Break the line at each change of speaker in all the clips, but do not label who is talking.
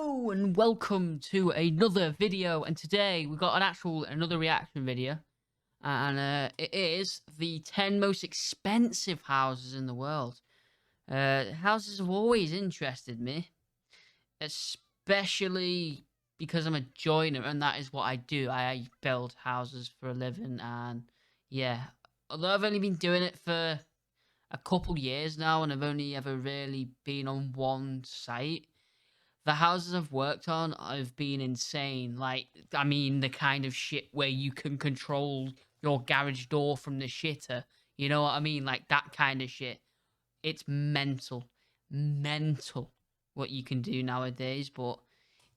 Hello and welcome to another video, and today we've got another reaction video, and it is the 10 most expensive houses in the world. Houses have always interested me, especially because I'm a joiner and that is what I do. I build houses for a living, and yeah, although I've only been doing it for a couple years now and I've only ever really been on one site, the houses I've worked on have been insane. Like, I mean, the kind of shit where you can control your garage door from the shitter. You know what I mean? Like, that kind of shit. It's mental. Mental what you can do nowadays. But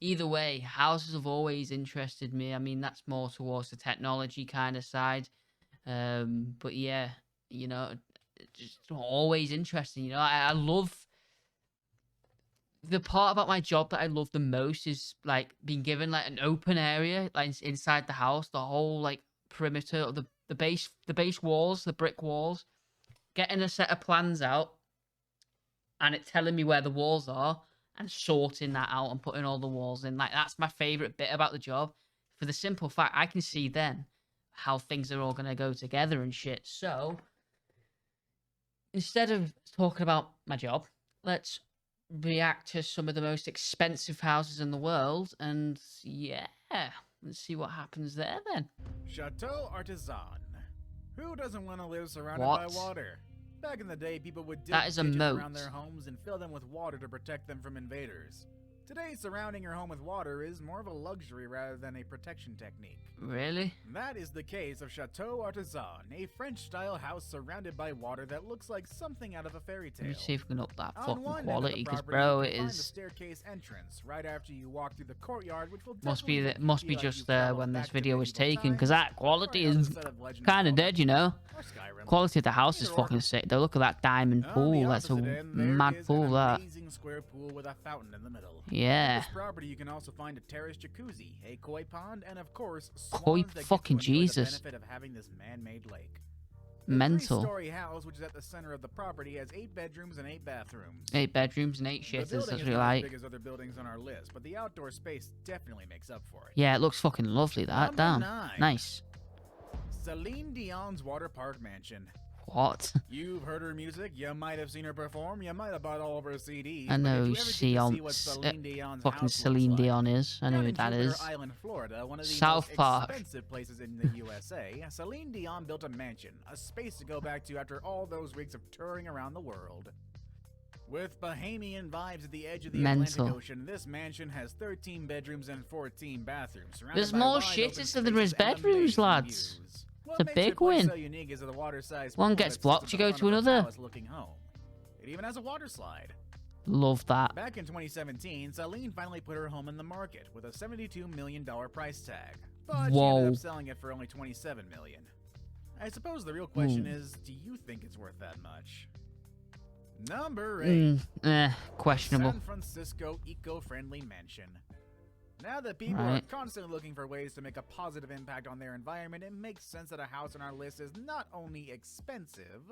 either way, houses have always interested me. I mean, that's more towards the technology kind of side. But yeah, you know, just always interesting. You know, I love... The part about my job that I love the most is like being given like an open area like inside the house, the whole like perimeter of the base walls, the brick walls, getting a set of plans out and it telling me where the walls are and sorting that out and putting all the walls in. Like, that's my favorite bit about the job, for the simple fact I can see then how things are all going to go together and shit. So instead of talking about my job, let's react to some of the most expensive houses in the world, and yeah, let's see what happens there then.
Chateau Artisan. Who doesn't want to live surrounded by water? Back in the day, people would dig ditches around their homes and fill them with water to protect them from invaders. Today, surrounding your home with water is more of a luxury rather than a protection technique.
Really?
That is the case of Chateau Artisan, a French-style house surrounded by water that looks like something out of a fairy tale.
Let me see if we can up that fucking quality, because bro, it is...
The staircase entrance right after you walk through the courtyard, which will
must be just when this video was taken, because that quality is kind of dead, you know. Quality of the house is fucking sick though. Look at that diamond pool. That's a mad pool, that.
Square pool with a fountain in the middle.
Yeah.
On this property, you can also find a terrace jacuzzi, a koi pond, and of course,
koi fucking Jesus.
The benefit of having this man-made lake.
Mental.
The three-story house, which is at the center of the property, has 8 bedrooms and 8 bathrooms.
8 bedrooms and 8 shitters. That's what we
like. As big as other buildings on our list, but the outdoor space definitely makes up for it.
Yeah, it looks fucking lovely. That damn nice.
Celine Dion's Waterpark mansion.
What?
You've heard her music, you might have seen her perform, you might have bought all of her CDs.
I know fucking Celine Dion is. I know who that is.
Island, Florida, one of the
South Park.
Expensive places in the USA, Celine Dion built a mansion, a space to go back to after all those weeks of touring around the world. With Bahamian vibes at the edge of the Atlantic Ocean, this mansion has 13 bedrooms and 14 bathrooms.
There's more shitters than there is bedrooms, lads. It's a big win. One gets blocked, you go to another.
It even has a water slide.
Love that.
Back in 2017, Celine finally put her home in the market with a $72 million price tag. But she ended up selling it for only $27 million. I suppose the real question is, do you think it's worth that much? Number 8.
Questionable.
San Francisco eco-friendly mansion. Now that people are constantly looking for ways to make a positive impact on their environment, it makes sense that a house on our list is not only expensive,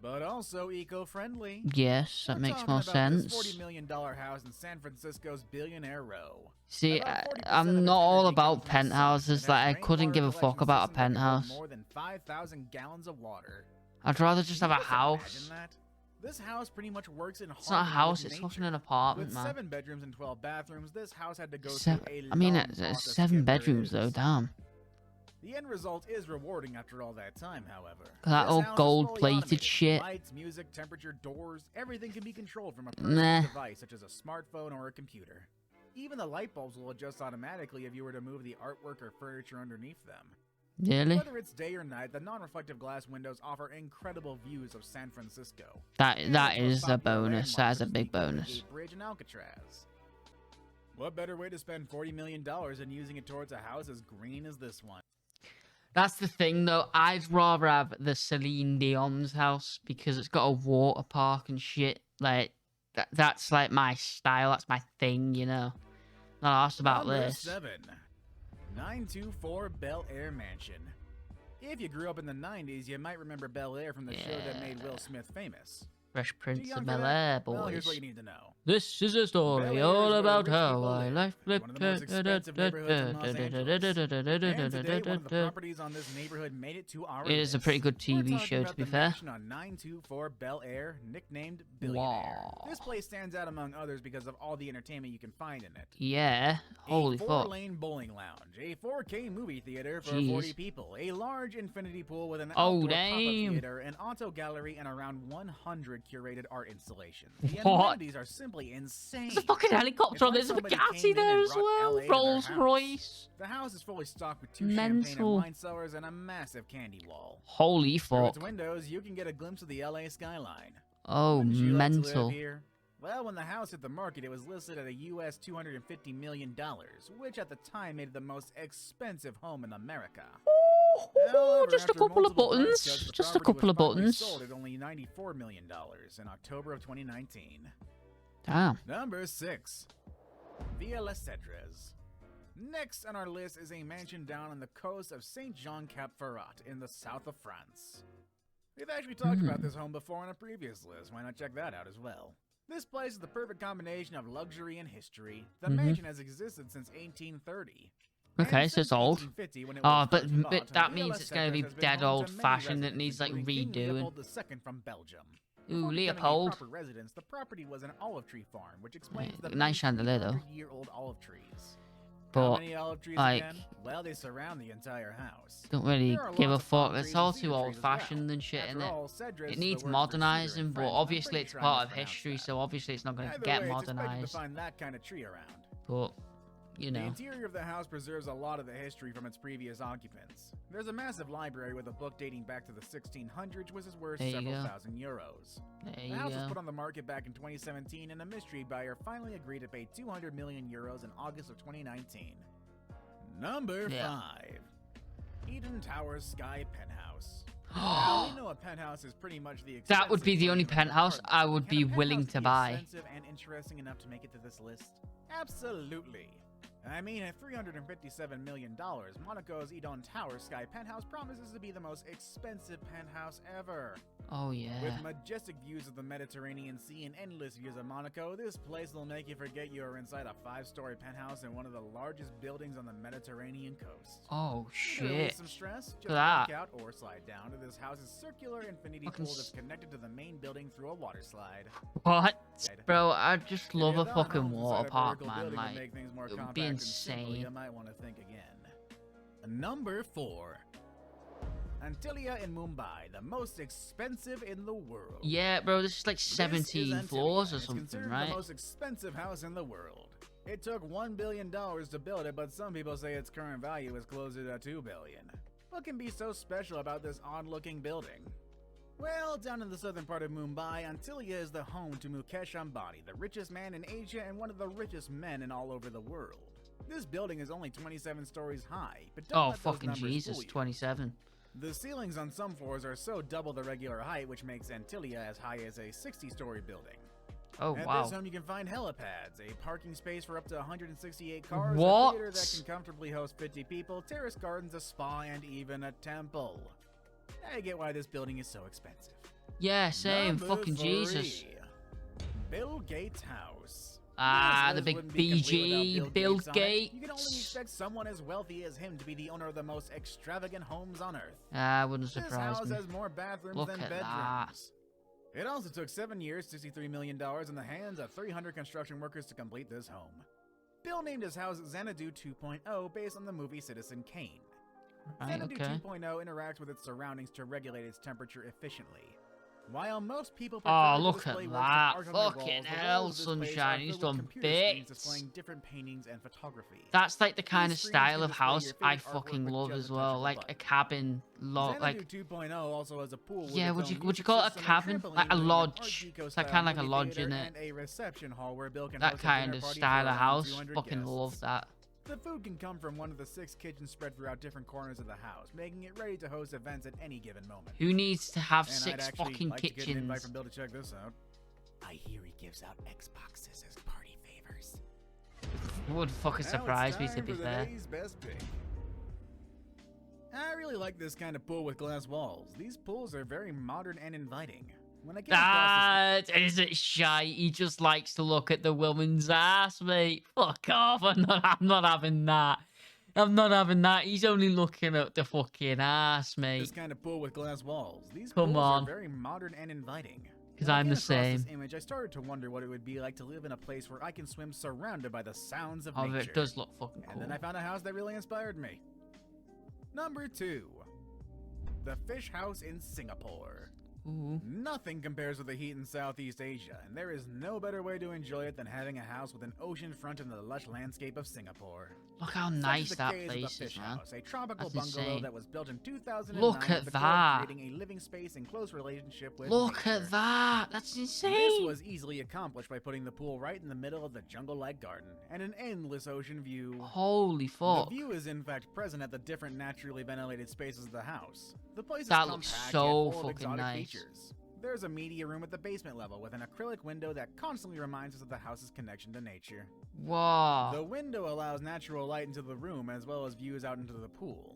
but also eco-friendly.
Yes, that makes more sense.
This $40 million house in San Francisco's Billionaire Row.
See, I'm not all about penthouses. Like, I couldn't give a fuck about a penthouse.
More than 5,000 gallons of water.
I'd rather just have a house.
This house pretty much works in
It's not a house, it's fucking an apartment, man.
With 7 bedrooms and 12 bathrooms, this house had to go through a
I mean, it's 7 bedrooms though, damn.
The end result is rewarding after all that time, however.
That old gold-plated shit.
Lights, music, temperature, doors, everything can be controlled from a personal device such as a smartphone or a computer. Even the light bulbs will adjust automatically if you were to move the artwork or furniture underneath them.
Really?
Whether it's day or night, the non-reflective glass windows offer incredible views of San Francisco.
That is a bonus. That is a big bonus.
Bridge and Alcatraz. What better way to spend $40 million than using it towards a house as green as this one?
That's the thing, though. I'd rather have the Celine Dion's house because it's got a water park and shit. Like, that's like my style. That's my thing, you know. Not asked about this.
7. 924 Bel Air Mansion. If you grew up in the 90s, you might remember Bel Air from the show that made Will Smith famous.
Fresh Prince of Bel Air, boys.
Well, here's what you need to know.
This is a story
Bel Air
all
is where
about
rich
how
people
I
live,
life
one of the most expensive neighborhoods in Los Angeles. And today, one of the properties on this neighborhood made it to our
It is a pretty good TV show, to be fair.
Mansion on 924 Bel Air, nicknamed Billionaire.
Wow.
This place stands out among others because of all the entertainment you can find in it.
Yeah, holy fuck.
A 4-lane bowling lounge, a 4K movie theater for 40 people, a large infinity pool with an outdoor pop-up theater, an auto gallery, and around 100 curated art installations. The amenities are simply insane.
There's a fucking helicopter on. There's a Bugatti there as well. Rolls Royce.
The house is fully stocked with 2 champagne and wine cellars and a massive candy wall.
Holy
Through
fuck.
its windows, you can get a glimpse of the LA skyline.
Oh,
Wouldn't you like to
mental.
live here? Well, when the house hit the market, it was listed at a US $250 million, which at the time made it the most expensive home in America. However,
Just a
after
couple of
multiple price
buttons.
cuts, the
Just a
property
couple
was
of
finally
buttons.
sold at only $94 million in October of 2019.
Damn.
Number 6. Villa Les Cedres. Next on our list is a mansion down on the coast of Saint-Jean-Cap-Ferrat in the south of France. We've actually talked about this home before on a previous list. Why not check that out as well? This place is the perfect combination of luxury and history. The mansion has existed since 1830.
Okay, so it's old. Oh, but that means
Villa
it's going to be
Cedres has been
dead
home to many
old-fashioned. It needs, like,
residents, including King
redoing.
Leopold II from Belgium.
Ooh,
Before becoming a
Leopold.
proper residence, the property was an olive tree farm, which explains the
Nice chandelier, though.
300-year-old olive trees.
But,
How many olive trees
like,
again? Well, they surround the entire house.
don't really
There are
give a
lots of
fuck.
palm
It's
trees
all
and cedar
too
trees as
old-fashioned
well.
and shit,
After
innit?
all, Cedres
It
is
needs
the word for cedar in
modernising, but
French. I'm
obviously
pretty
it's
sure I
part of
mispronounced
history,
that.
so obviously it's not going to
Either
get
way, it's expected to
modernised.
find that kind of tree around.
But, you
The
know.
interior of the house preserves a lot of the history from its previous occupants. There's a massive library with a book dating back to the 1600s, which is worth
There you
several
go.
thousand euros.
There
The
you
house was
go.
put on the market back in 2017, and a mystery buyer finally agreed to pay 200 million euros in August of 2019. Number 5. Eden Towers Sky Penthouse. Now, we know a penthouse is pretty much the
That would be the only
expensive version of an
penthouse
apartment.
I would
Can
be
a
willing
penthouse
to
be
buy.
expensive and interesting enough to make it to this list? Absolutely. I mean, at $357 million, Monaco's Eden Towers Sky Penthouse promises to be the most expensive penthouse ever.
Oh, yeah.
With majestic views of the Mediterranean Sea and endless views of Monaco, this place will make you forget you are inside a 5-story penthouse in one of the largest buildings on the Mediterranean coast.
Oh,
To relieve
shit.
some stress, just
Look at
walk
that.
out or slide down to this house's circular infinity
Fucking
pool that's connected to the main building through a water slide.
What? Bro, I just love
If
a
you thought
fucking
homes inside
water
a
park,
vertical
man.
building would
Like,
make things more
it would
compact
be
and simple,
insane.
you might want to think again. Number 4. Antilia in Mumbai, the most expensive in the world.
Yeah, bro, this is like
This is
17
Antilia,
floors or
and it's
something,
considered
right?
the most expensive house in the world. It took $1 billion to build it, but some people say its current value is closer to $2 billion. What can be so special about this odd-looking building? Well, down in the southern part of Mumbai, Antilia is the home to Mukesh Ambani, the richest man in Asia and one of the richest men in all over the world. This building is only 27 stories high, but don't
Oh,
let those
fucking
numbers
Jesus,
fool you.
27.
The ceilings on some floors are so double the regular height, which makes Antilia as high as a 60-story building.
Oh,
At
wow.
this home, you can find helipads, a parking space for up to 168 cars,
What?
a theater that can comfortably host 50 people, terrace gardens, a spa, and even a temple. I get why this building is so expensive.
Yeah, same.
Number
Fucking
3.
Jesus.
Bill Gates' house.
Ah,
This
the
list
big
wouldn't be complete
BG,
without
Bill
on it.
Gates.
You can only expect someone as wealthy as him to be the owner of the most extravagant homes on Earth.
Ah, wouldn't
This
surprise
house
me.
has more bathrooms
Look
than
at
bedrooms. It also took 7 years, $63 million in the hands of 300 construction workers to complete this home. Bill named his house Xanadu 2.0 based on the movie Citizen Kane.
Right,
Xanadu
okay.
2.0 interacts with its surroundings to regulate its temperature efficiently. While most people
Oh,
prefer to
look
display
at
works of
that.
art on their
Fucking
walls, the
hell,
walls of this place
sunshine.
are
He's
filled with
done
computer screens
bits.
displaying different paintings and photography.
That's like the kind of
These screens
style
can
of
display
house
your
I
favorite artwork
fucking
with
love
just
as
a touch
well.
of a
Like a
button.
cabin,
Xanadu
like
2.0 also has a pool with
yeah,
its
would
own
you
music
call it a
system,
cabin?
trampoline
Like a
with an
lodge.
Art Deco
It's like
style
kind of like a
movie
lodge,
theater,
innit?
and a reception hall where Bill can
That
host a
kind
dinner
of
party
style
for
of
around
house.
200
Fucking
guests.
love that.
The food can come from one of the 6 kitchens spread throughout different corners of the house, making it ready to host events at any given moment.
Who needs to have
And I'd
6
actually
fucking
like to get an invite
kitchens?
from Bill to check this out. I hear he gives out Xboxes as party favors.
It would fucking
Now
surprise
it's
me, to
time
be
for the
fair.
day's best pick. I really like this kind of pool with glass walls. These pools are very modern and inviting. When I came across
That isn't shy. He just likes to look at the woman's ass, mate. Fuck off. I'm not having that. I'm not having that. He's only looking at the fucking ass, mate.
This kind of pool with glass walls. These
Come
pools
on.
are very modern and inviting.
Because I'm the same.
This image, I started to wonder what it would be like to live in a place where I can swim surrounded by the sounds of nature.
It does look fucking cool.
And then I found a house that really inspired me. Number 2. The Fish House in Singapore.
Ooh.
Nothing compares with the heat in Southeast Asia, and there is no better way to enjoy it than having a house with an ocean front in the lush landscape of Singapore.
Look how nice that place is, man.
A tropical
That's
bungalow
insane.
that was built in 2009.
Look at that.
Creating a living space in close relationship with
Look
nature.
at that. That's insane.
This was easily accomplished by putting the pool right in the middle of the jungle-like garden and an endless ocean view.
Holy fuck.
The view is in fact present at the different naturally ventilated spaces of the house. The place is
That looks
compact
so
yet full of
fucking
exotic
nice.
features. There's a media room at the basement level with an acrylic window that constantly reminds us of the house's connection to nature.
Whoa.
The window allows natural light into the room as well as views out into the pool.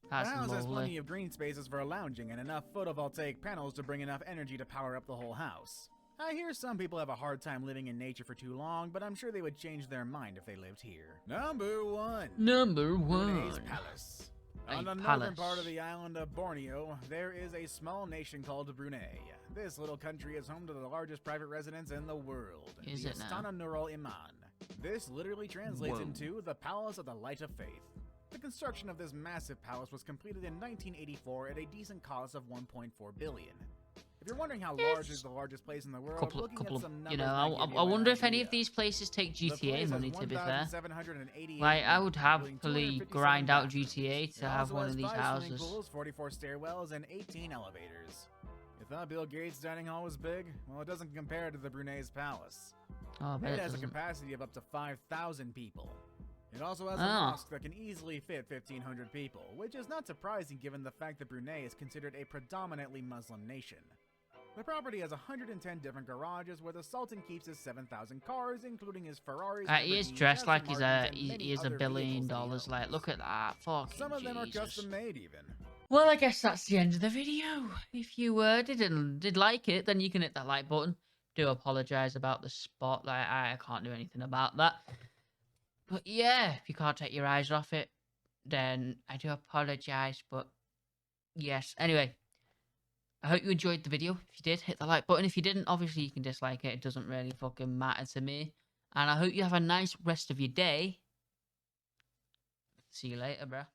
That's
the house has
lovely.
plenty of green spaces for lounging and enough photovoltaic panels to bring enough energy to power up the whole house. I hear some people have a hard time living in nature for too long, but I'm sure they would change their mind if they lived here. Number 1.
Number 1.
Brunei's Palace. On the northern part of the island of Borneo, there is a small nation called Brunei. This little country is home to the largest private residence in the world.
Is
the
it now?
Istana Nurul Iman. This literally translates into the Palace of the Light of Faith. The construction of this massive palace was completed in 1984 at a decent cost of 1.4 billion. If you're wondering how large is the largest place in the world,
I wonder if any of these places take GTA money, to be fair. Like, I would happily grind out GTA to have one of these houses.
Pools, 44 stairwells, and 18 elevators. You thought Bill Gates' dining hall was big? Well, it doesn't compare to the Brunei's Palace.
Oh,
It has a capacity of up to 5,000 people. It also has a mosque that can easily fit 1,500 people, which is not surprising given the fact that Brunei is considered a predominantly Muslim nation. The property has 110 different garages where the Sultan keeps his 7,000 cars, including his Ferraris.
He is dressed like he's $1 billion. Like, look at that. Fucking
Some of them are
Jesus.
custom made, even.
Well, I guess that's the end of the video. If you did like it, then you can hit that like button. Do apologize about the spot. Like, I can't do anything about that. But yeah, if you can't take your eyes off it, then I do apologize. But yes, anyway. I hope you enjoyed the video. If you did, hit the like button. If you didn't, obviously you can dislike it. It doesn't really fucking matter to me. And I hope you have a nice rest of your day. See you later, bruh.